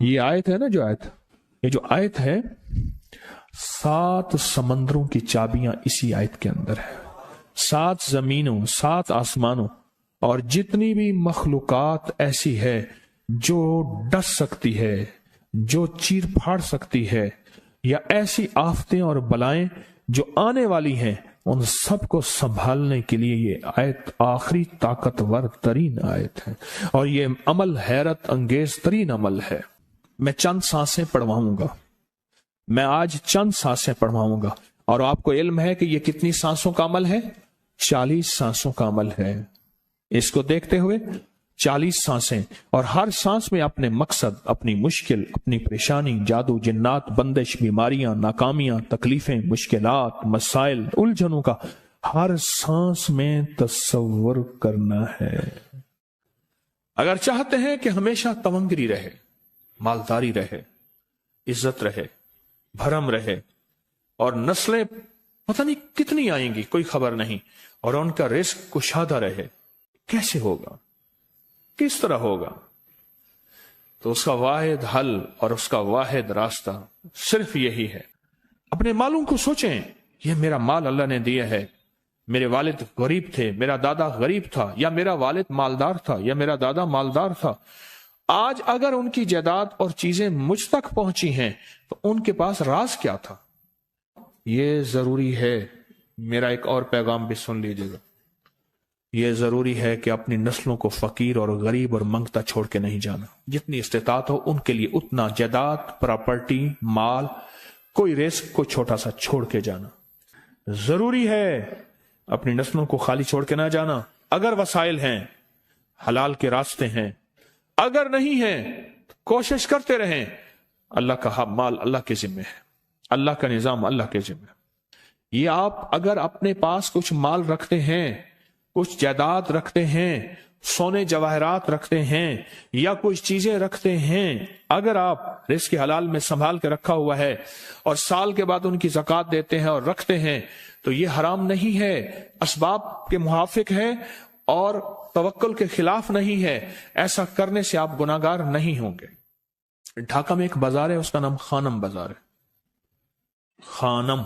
یہ آیت ہے نا، یہ جو آیت ہے، 7 سمندروں کی چابیاں اسی آیت کے اندر ہے. 7 زمینوں، 7 آسمانوں اور جتنی بھی مخلوقات ایسی ہے جو ڈس سکتی ہے، جو چیر پھاڑ سکتی ہے، یا ایسی آفتیں اور بلائیں جو آنے والی ہیں، ان سب کو سنبھالنے کے لیے یہ آیت آخری طاقتور ترین آیت ہے. اور یہ عمل حیرت انگیز ترین عمل ہے. میں چند سانسیں پڑھواؤں گا، میں آج چند سانسیں پڑھواؤں گا، اور آپ کو علم ہے کہ یہ کتنی سانسوں کا عمل ہے؟ 40 سانسوں کا عمل ہے. اس کو دیکھتے ہوئے 40 سانسیں، اور ہر سانس میں اپنے مقصد، اپنی مشکل، اپنی پریشانی، جادو، جنات، بندش، بیماریاں، ناکامیاں، تکلیفیں، مشکلات، مسائل، الجھنوں کا ہر سانس میں تصور کرنا ہے. اگر چاہتے ہیں کہ ہمیشہ تونگری رہے، مالداری رہے، عزت رہے، بھرم رہے، اور نسلیں پتہ نہیں کتنی آئیں گی کوئی خبر نہیں، اور ان کا رزق کشادہ رہے، کیسے ہوگا؟ کس طرح ہوگا؟ تو اس کا واحد حل اور اس کا واحد راستہ صرف یہی ہے. اپنے مالوں کو سوچیں، یہ میرا مال اللہ نے دیا ہے. میرے والد غریب تھے، میرا دادا غریب تھا، یا میرا والد مالدار تھا، یا میرا دادا مالدار تھا. آج اگر ان کی جائیداد اور چیزیں مجھ تک پہنچی ہیں تو ان کے پاس راز کیا تھا؟ یہ ضروری ہے. میرا ایک اور پیغام بھی سن لیجیے گا. یہ ضروری ہے کہ اپنی نسلوں کو فقیر اور غریب اور منگتا چھوڑ کے نہیں جانا. جتنی استطاعت ہو ان کے لیے اتنا جائیداد، پراپرٹی، مال، کوئی رزق کو چھوٹا سا چھوڑ کے جانا ضروری ہے. اپنی نسلوں کو خالی چھوڑ کے نہ جانا. اگر وسائل ہیں، حلال کے راستے ہیں، اگر نہیں ہیں کوشش کرتے رہیں. اللہ کا مال اللہ کے ذمہ ہے، اللہ کا نظام اللہ کے ذمہ. یہ آپ اگر اپنے پاس کچھ مال رکھتے ہیں، کچھ جائیداد رکھتے ہیں، سونے جواہرات رکھتے ہیں، یا کچھ چیزیں رکھتے ہیں، اگر آپ رزق حلال میں سنبھال کے رکھا ہوا ہے اور سال کے بعد ان کی زکوٰۃ دیتے ہیں اور رکھتے ہیں، تو یہ حرام نہیں ہے، اسباب کے موافق ہے اور توکل کے خلاف نہیں ہے. ایسا کرنے سے آپ گناہگار نہیں ہوں گے. ڈھاکہ میں ایک بازار ہے، اس کا نام خانم بازار ہے. خانم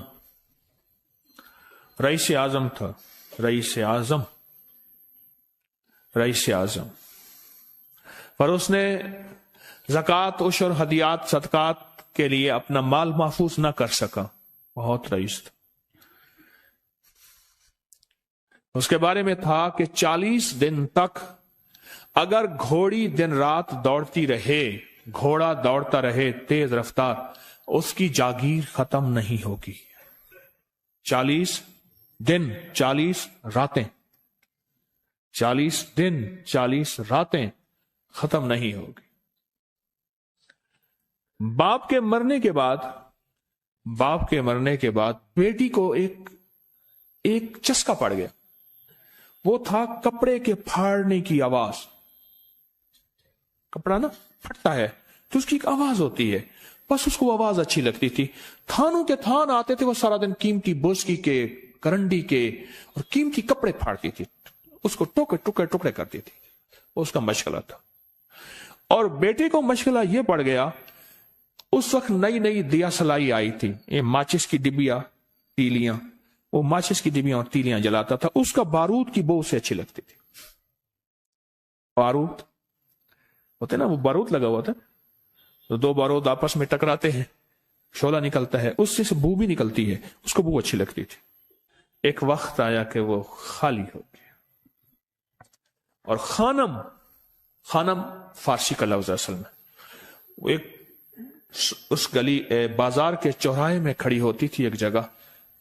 رئیس اعظم تھا، رئیس اعظم، پر اس نے زکوٰۃ، عشر، ہدیات، صدقات کے لیے اپنا مال محفوظ نہ کر سکا. بہت رئیس تھا. اس کے بارے میں تھا کہ 40 دن تک اگر گھوڑی دن رات دوڑتی رہے، گھوڑا دوڑتا رہے تیز رفتار، اس کی جاگیر ختم نہیں ہوگی. 40 دن 40 راتیں، 40 دن 40 راتیں ختم نہیں ہوگی. باپ کے مرنے کے بعد بیٹی کو ایک چسکا پڑ گیا. وہ تھا کپڑے کے پھاڑنے کی آواز. کپڑا نا پھٹتا ہے تو اس کی ایک آواز ہوتی ہے، بس اس کو آواز اچھی لگتی تھی. تھانوں کے تھان آتے تھے، وہ سارا دن قیمتی بوسکی کے، کرنڈی کے اور قیمتی کپڑے پھاڑتی تھی، اس کو ٹکڑے کرتی تھی. وہ اس کا مشغلہ تھا. اور بیٹے کو مشغلہ یہ پڑ گیا، اس وقت نئی دیا سلائی آئی تھی، یہ ماچس کی ڈبیاں، تیلیاں، وہ ماچس کی ڈبیاں اور تیلیاں جلاتا تھا. اس کا بارود کی بو اسے اچھی لگتی تھی. بارود ہوتے نا، وہ بارود لگا ہوا تھا تو 2 بارود آپس میں ٹکراتے ہیں، شعلہ نکلتا ہے، اس سے بو بھی نکلتی ہے، اس کو بو اچھی لگتی تھی. ایک وقت آیا کہ وہ خالی ہو گیا. اور خانم فارسی کا لفظ اصل میں، وہ ایک اس گلی بازار کے چوراہے میں کھڑی ہوتی تھی ایک جگہ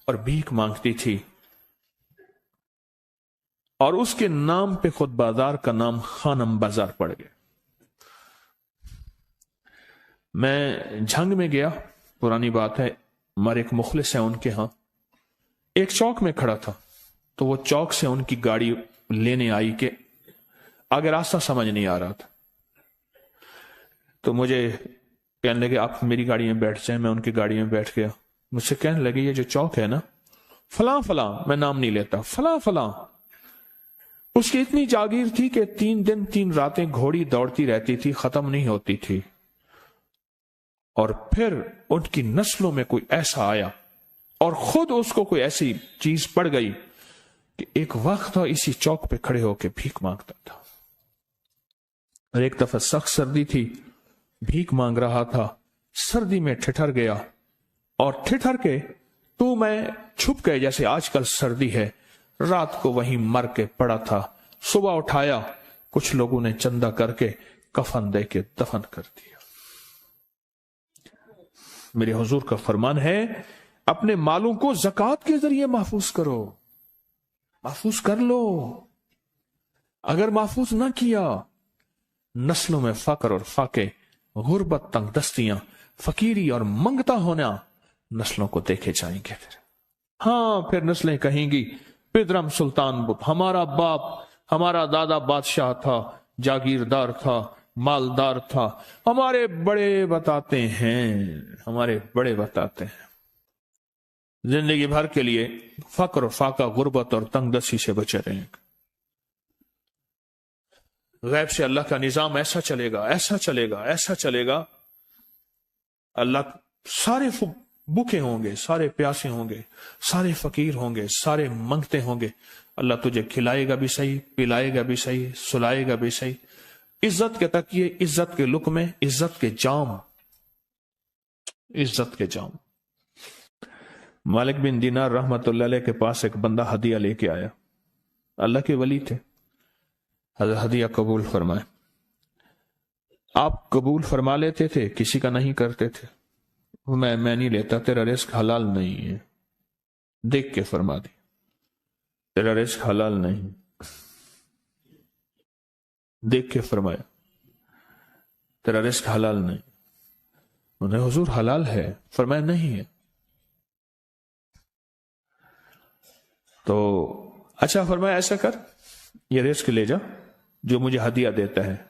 اور بھیک مانگتی تھی، اور اس کے نام پہ خود بازار کا نام خانم بازار پڑ گیا. میں جھنگ میں گیا، پرانی بات ہے، ہمارے ایک مخلص ہیں، ان کے ہاں ایک چوک میں کھڑا تھا. تو وہ چوک سے ان کی گاڑی لینے آئی کہ آگے راستہ سمجھ نہیں آ رہا تھا. تو مجھے کہنے لگے آپ میری گاڑی میں بیٹھ جائیں. میں ان کی گاڑی میں بیٹھ گیا. مجھ سے کہنے لگے یہ جو چوک ہے نا، فلاں فلاں، میں نام نہیں لیتا، فلاں فلاں، اس کی اتنی جاگیر تھی کہ 3 دن 3 راتیں گھوڑی دوڑتی رہتی تھی، ختم نہیں ہوتی تھی. اور پھر ان کی نسلوں میں کوئی ایسا آیا اور خود اس کو کوئی ایسی چیز پڑ گئی کہ ایک وقت تھا اسی چوک پہ کھڑے ہو کے بھیک مانگتا تھا. اور ایک دفعہ سخت سردی تھی، بھیک مانگ رہا تھا، سردی میں ٹھٹر گیا اور ٹھٹر کے تو میں چھپ گئے جیسے آج کل سردی ہے. رات کو وہیں مر کے پڑا تھا. صبح اٹھایا، کچھ لوگوں نے چندہ کر کے کفن دے کے دفن کر دیا. میرے حضور کا فرمان ہے اپنے مالوں کو زکوٰۃ کے ذریعے محفوظ کرو، محفوظ کر لو. اگر محفوظ نہ کیا، نسلوں میں فقر اور فاقے، غربت، تنگ دستیاں، فقیری اور منگتا ہونا نسلوں کو دیکھے جائیں گے. پھر نسلیں کہیں گی پدرم سلطان ہمارا باپ، ہمارا دادا بادشاہ تھا، جاگیردار تھا، مالدار تھا. ہمارے بڑے بتاتے ہیں زندگی بھر کے لیے فقر اور فاقہ، غربت اور تنگ دستی سے بچے رہیں گے. غیب سے اللہ کا نظام ایسا چلے گا، ایسا چلے گا، ایسا چلے گا. اللہ سارے بھوکے ہوں گے، سارے پیاسے ہوں گے، سارے فقیر ہوں گے، سارے منگتے ہوں گے. اللہ تجھے کھلائے گا بھی صحیح، پلائے گا بھی صحیح، سلائے گا بھی صحیح. عزت کے تکیے، عزت کے لقمے، عزت کے جام، عزت کے جام. مالک بن دینار رحمت اللہ علیہ کے پاس ایک بندہ ہدیہ لے کے آیا. اللہ کے ولی تھے. حضرت ہدیہ قبول فرمائے. آپ قبول فرما لیتے تھے، کسی کا نہیں کرتے تھے. میں نہیں لیتا، تیرا رزق حلال نہیں ہے. دیکھ کے فرما دی تیرا رزق حلال نہیں. دیکھ کے فرمایا تیرا رزق حلال نہیں. انہیں حضور حلال ہے، فرمایا نہیں ہے. تو اچھا فرمایا ایسا کر، یہ رزق لے جا جو مجھے ہدیہ دیتا ہے.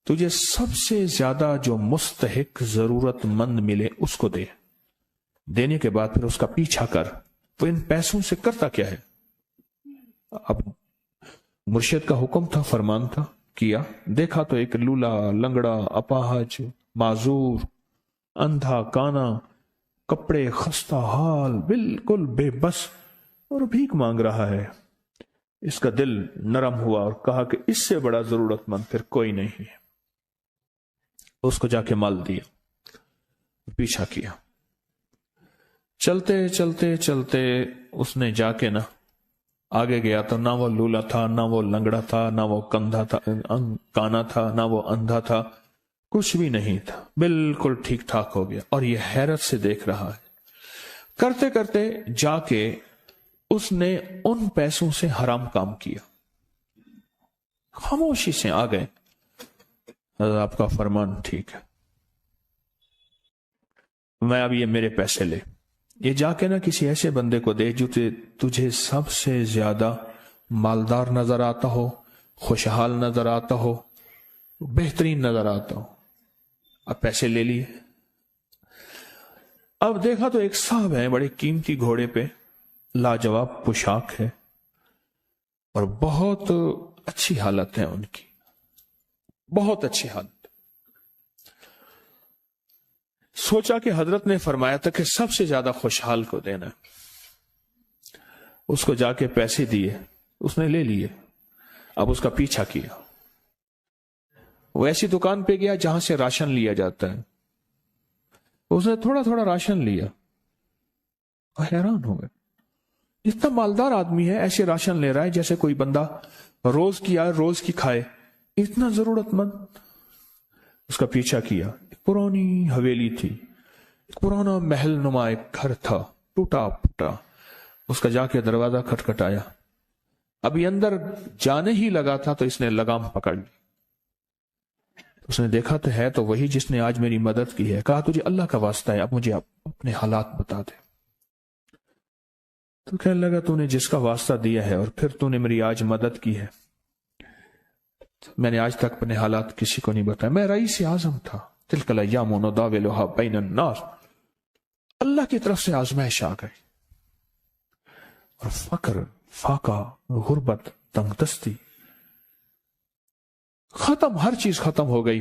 تجھے سب سے زیادہ جو مستحق ضرورت مند ملے اس کو دے. دینے کے بعد پھر اس کا پیچھا کر. وہ ان پیسوں سے کرتا کیا ہے؟ اب مرشد کا حکم تھا، فرمان تھا، کیا. دیکھا تو ایک لولا، لنگڑا، اپاہج، معذور، اندھا، کانا، کپڑے خستہ حال، بالکل بے بس، اور بھیک مانگ رہا ہے. اس کا دل نرم ہوا اور کہا کہ اس سے بڑا ضرورت مند پھر کوئی نہیں ہے. اس کو جا کے مال دیا، پیچھا کیا. چلتے چلتے چلتے اس نے جا کے آگے گیا تو نہ وہ لولا تھا، نہ وہ لنگڑا تھا، نہ وہ کندھا تھا، کانا تھا، نہ وہ اندھا تھا، کچھ بھی نہیں تھا. بالکل ٹھیک ٹھاک ہو گیا اور یہ حیرت سے دیکھ رہا ہے. کرتے کرتے جا کے اس نے ان پیسوں سے حرام کام کیا. خاموشی سے آ گئے. آپ کا فرمان ٹھیک ہے، میں اب یہ میرے پیسے لے. یہ جا کے کسی ایسے بندے کو دے جو تجھے سب سے زیادہ مالدار نظر آتا ہو، خوشحال نظر آتا ہو، بہترین نظر آتا ہو. اب پیسے لے لیے. اب دیکھا تو ایک صاحب ہے بڑے قیمتی گھوڑے پہ، لاجواب پوشاک ہے اور بہت اچھی حالت ہے ان کی، بہت اچھی حالت. سوچا کہ حضرت نے فرمایا تھا کہ سب سے زیادہ خوشحال کو دینا. اس کو جا کے پیسے دیے، اس نے لے لیے. اب اس کا پیچھا کیا. وہ ایسی دکان پہ گیا جہاں سے راشن لیا جاتا ہے. اس نے تھوڑا تھوڑا راشن لیا. حیران ہو گئے، اتنا مالدار آدمی ہے، ایسے راشن لے رہا ہے جیسے کوئی بندہ روز کی آئے روز کی کھائے، اتنا ضرورت مند. اس کا پیچھا کیا. ایک پرانی حویلی تھی، ایک پرانا محل نما ایک گھر تھا، ٹوٹا پھوٹا. اس کا جا کے دروازہ کھٹکھٹایا. ابھی اندر جانے ہی لگا تھا تو اس نے لگام پکڑ لی. اس نے دیکھا تو ہے تو وہی جس نے آج میری مدد کی ہے. کہا تجھے اللہ کا واسطہ ہے، اب مجھے اپنے حالات بتا دے. تو کہنے لگا تو نے جس کا واسطہ دیا ہے اور پھر تو نے میری آج مدد کی ہے، میں نے آج تک اپنے حالات کسی کو نہیں بتایا. میں رئیس اعظم تھا. تلک الایام نداولها بین الناس. اللہ کی طرف سے آزمائش آ گئی اور فقر، فاقہ، غربت، تنگ دستی ختم، ہر چیز ختم ہو گئی.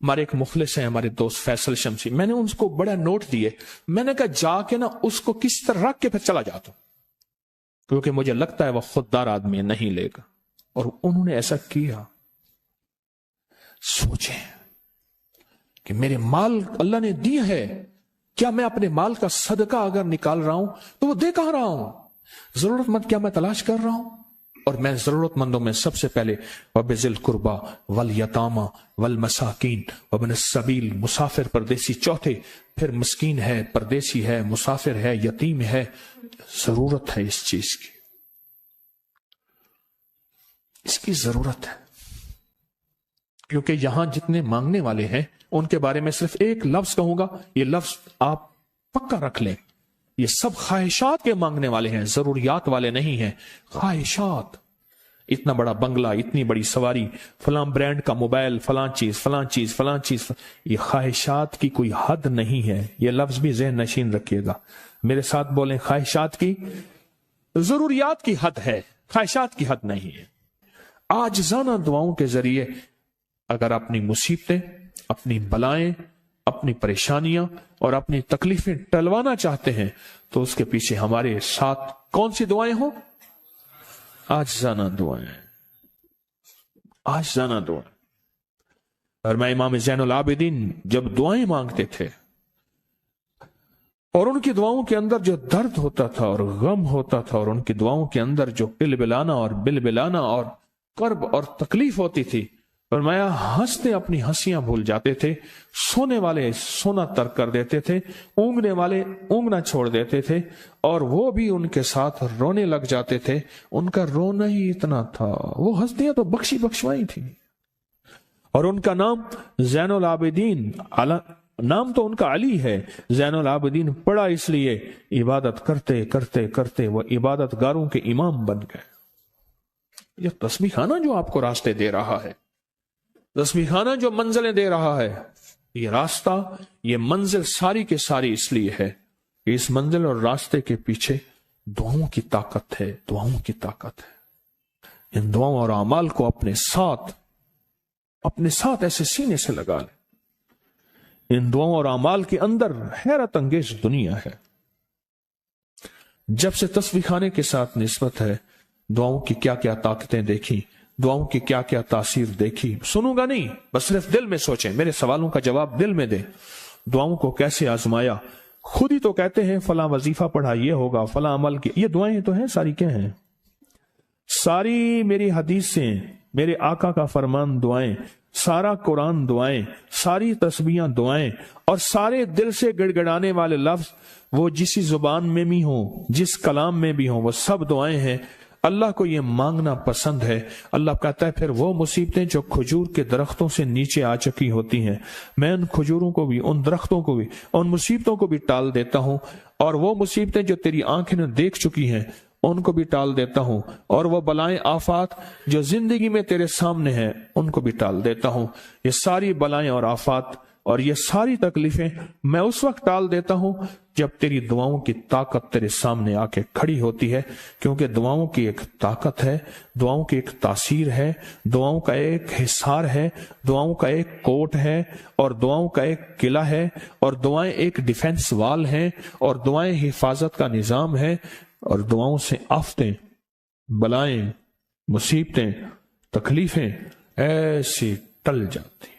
ہمارے ایک مخلص ہیں ہمارے دوست فیصل شمسی، میں نے ان کو بڑا نوٹ دیے، میں نے کہا جا کے نا اس کو کس طرح رکھ کے پھر چلا جاتا ہوں، کیونکہ مجھے لگتا ہے وہ خوددار آدمی نہیں لے گا، اور انہوں نے ایسا کیا۔ سوچیں کہ میرے مال اللہ نے دی ہے، کیا میں اپنے مال کا صدقہ اگر نکال رہا ہوں تو وہ دے کہاں رہا ہوں؟ ضرورت مند کیا میں تلاش کر رہا ہوں؟ اور میں ضرورت مندوں میں سب سے پہلے وَبِذِي الْقُرْبَى وَالْيَتَامَى وَالْمَسَاكِينَ وَابْنِ السَّبِيلِ، مسافر پردیسی چوتھے، پھر مسکین ہے، پردیسی ہے، مسافر ہے، یتیم ہے، ضرورت ہے اس چیز کی، اس کی ضرورت ہے، کیونکہ یہاں جتنے مانگنے والے ہیں ان کے بارے میں صرف ایک لفظ کہوں گا، یہ لفظ آپ پکا رکھ لیں، یہ سب خواہشات کے مانگنے والے ہیں، ضروریات والے نہیں ہیں، خواہشات۔ اتنا بڑا بنگلہ، اتنی بڑی سواری، فلاں برانڈ کا موبائل، فلاں چیز فلاں چیز فلاں چیز، یہ خواہشات کی کوئی حد نہیں ہے، یہ لفظ بھی ذہن نشین رکھیے گا، میرے ساتھ بولیں، خواہشات کی، ضروریات کی حد ہے، خواہشات کی حد نہیں ہے۔ عاجزانہ دعاؤں کے ذریعے اگر اپنی مصیبتیں، اپنی بلائیں، اپنی پریشانیاں اور اپنی تکلیفیں ٹلوانا چاہتے ہیں تو اس کے پیچھے ہمارے ساتھ کون سی دعائیں ہوں؟ عاجزانہ دعائیں، عاجزانہ دعائیں۔ اور میں امام زین العابدین جب دعائیں مانگتے تھے اور ان کی دعاؤں کے اندر جو درد ہوتا تھا اور غم ہوتا تھا، اور ان کی دعاؤں کے اندر جو بلبلانا اور بلبلانا اور کرب اور تکلیف ہوتی تھی، فرمایا ہنستے اپنی ہنسیاں بھول جاتے تھے، سونے والے سونا ترک کر دیتے تھے، اونگنے والے اونگنا چھوڑ دیتے تھے، اور وہ بھی ان کے ساتھ رونے لگ جاتے تھے، ان کا رونا ہی اتنا تھا، وہ ہستیاں تو بخشی بخشوائی تھی، اور ان کا نام زین العابدین، نام تو ان کا علی ہے، زین العابدین پڑا اس لیے عبادت کرتے کرتے کرتے وہ عبادت گاروں کے امام بن گئے۔ یہ تسبیح خانہ جو آپ کو راستے دے رہا ہے، تسبیح خانہ جو منزلیں دے رہا ہے، یہ راستہ، یہ منزل ساری کے ساری اس لیے ہے کہ اس منزل اور راستے کے پیچھے دعاؤں کی طاقت ہے، دعاؤں کی طاقت ہے۔ ان دعاؤں اور اعمال کو اپنے ساتھ ایسے سینے سے لگا لیں۔ ان دعاؤں اور اعمال کے اندر حیرت انگیز دنیا ہے۔ جب سے تسبیح خانے کے ساتھ نسبت ہے، دعاؤں کی کیا کیا طاقتیں دیکھی، دعاؤں کی کیا کیا تاثیر دیکھی، سنوں گا نہیں، بس صرف دل میں سوچیں، میرے سوالوں کا جواب دل میں دیں۔ دعاؤں کو کیسے آزمایا، خود ہی تو کہتے ہیں فلاں وظیفہ پڑھا یہ ہوگا، فلاں عمل کی، یہ دعائیں تو ہیں، ساری کیا ہیں؟ ساری میری حدیثیں، میرے آقا کا فرمان دعائیں، سارا قرآن دعائیں، ساری تسبیحاں دعائیں، اور سارے دل سے گڑ گڑانے والے لفظ وہ جسی زبان میں بھی ہوں، جس کلام میں بھی ہوں، وہ سب دعائیں ہیں۔ اللہ کو یہ مانگنا پسند ہے۔ اللہ کہتا ہے پھر وہ مصیبتیں جو کھجور کے درختوں سے نیچے آ چکی ہوتی ہیں، میں ان کھجوروں کو بھی، ان درختوں کو بھی، ان مصیبتوں کو بھی ٹال دیتا ہوں، اور وہ مصیبتیں جو تیری آنکھیں نے دیکھ چکی ہیں ان کو بھی ٹال دیتا ہوں، اور وہ بلائیں آفات جو زندگی میں تیرے سامنے ہیں ان کو بھی ٹال دیتا ہوں۔ یہ ساری بلائیں اور آفات اور یہ ساری تکلیفیں میں اس وقت ٹال دیتا ہوں جب تیری دعاؤں کی طاقت تیرے سامنے آ کے کھڑی ہوتی ہے، کیونکہ دعاؤں کی ایک طاقت ہے، دعاؤں کی ایک تاثیر ہے، دعاؤں کا ایک حصار ہے، دعاؤں کا ایک کوٹ ہے، اور دعاؤں کا ایک قلعہ ہے، اور دعائیں ایک ڈیفنس وال ہیں، اور دعائیں حفاظت کا نظام ہے، اور دعاؤں سے آفتیں، بلائیں، مصیبتیں، تکلیفیں ایسی ٹل جاتی ہیں۔